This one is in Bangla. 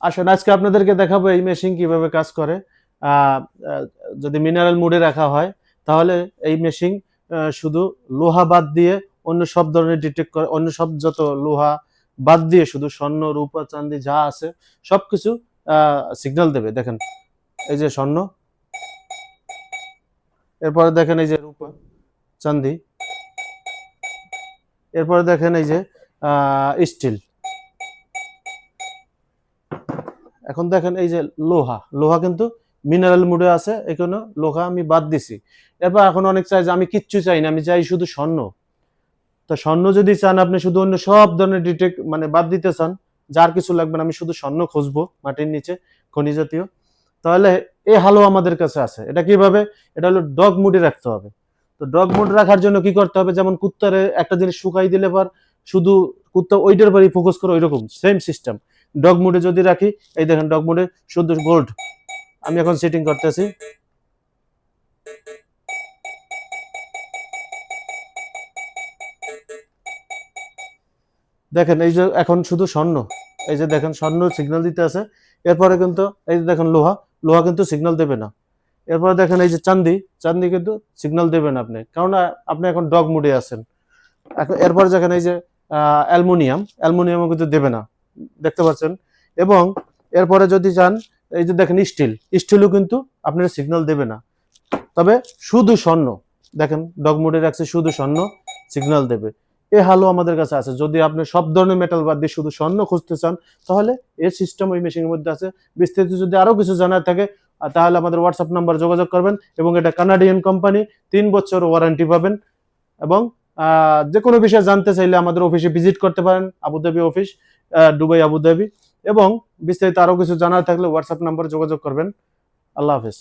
আসলে আজকে আপনাদেরকে দেখাবো এই মেশিন কিভাবে কাজ করে। আহ, আহ, যদি মিনারেল মুডে রাখা হয় তাহলে এই মেশিন শুধু লোহা বাদ দিয়ে অন্য সব ধরনের ডিটেক্ট করে, অন্য সব যত লোহা বাদ দিয়ে শুধু স্বর্ণ রূপা চাঁদি যা আছে সবকিছু সিগন্যাল দেবে। দেখেন এই যে স্বর্ণ, এরপরে দেখেন এই যে রূপা চাঁদি, এরপরে দেখেন এই যে স্টিল, এখন দেখেন এই যে লোহা, লোহা কিন্তু মিনারেল মুডে আছে, এখানে লোহা আমি বাদ দিছি। এরপর এখন অনেক চাই যে আমি কিচ্ছু চাই না, আমি চাই শুধু স্বর্ণ। তো স্বর্ণ যদি চান আপনি শুধু অন্য সব ধরনের ডিটেক্ট মানে বাদ দিতে চান, যার কিছু লাগবে না, আমি শুধু স্বর্ণ খুঁজবো মাটির নিচে খনি জাতীয়, তাহলে এই হালো আমাদের কাছে আছে। এটা কিভাবে? এটা হলো ডগ মুডে রাখতে হবে। তো ডগ মুড রাখার জন্য কি করতে হবে, যেমন কুত্তারে একটা জিনিস শুকাই দিলে পর শুধু কুত্তা ওইটার পরই ফোকাস করে, ওইরকম সেম সিস্টেম ডগ মুডে যদি রাখি। এই দেখেন ডগ মুডে শুধু গোল্ড, আমি এখন সেটিং করতেছি। দেখেন এই যে এখন শুধু স্বর্ণ, এই যে দেখেন স্বর্ণ সিগন্যাল দিতে আছে। এরপরে কিন্তু এই যে দেখেন লোহা, লোহা কিন্তু সিগন্যাল দেবে না। এরপরে দেখেন এই যে চান্দি, চান্দি কিন্তু সিগন্যাল দেবেন আপনি, কারণ আপনি এখন ডগ মুডে আছেন। এখন এরপরে দেখেন এই যে অ্যালুমিনিয়াম, অ্যালুমিনিয়ামও কিন্তু দেবে না, দেখতে পাচ্ছেন। এবং এরপরে যদি চান এই যে দেখেন স্টিল, স্টিলও কিন্তু আপনার সিগন্যাল দেবে না, তবে শুধু স্বর্ণ, দেখেন ডগ মোডে রাখছে শুধু স্বর্ণ সিগন্যাল দেবে। এ হালও আমাদের কাছে আছে। যদি আপনি সব ধরনের মেটাল বাদ দিয়ে শুধু স্বর্ণ খুঁজতে চান তাহলে এর সিস্টেম ওই মেশিনের মধ্যে আছে। বিস্তারিত যদি আরো কিছু জানার থাকে তাহলে আমাদের হোয়াটসঅ্যাপ নাম্বার যোগাযোগ করবেন। এবং এটা কানাডিয়ান কোম্পানি, 3 বছর ওয়ারেন্টি পাবেন। এবং যে কোনো বিষয়ে জানতে চাইলে আমাদের অফিসে ভিজিট করতে পারেন, আবুধাবি অফিস, দুবাই আবুধাবি। এবং বিস্তারিত আরো কিছু জানার থাকলে হোয়াটসঅ্যাপ নাম্বার যোগাযোগ করবেন। আল্লাহ হাফেজ।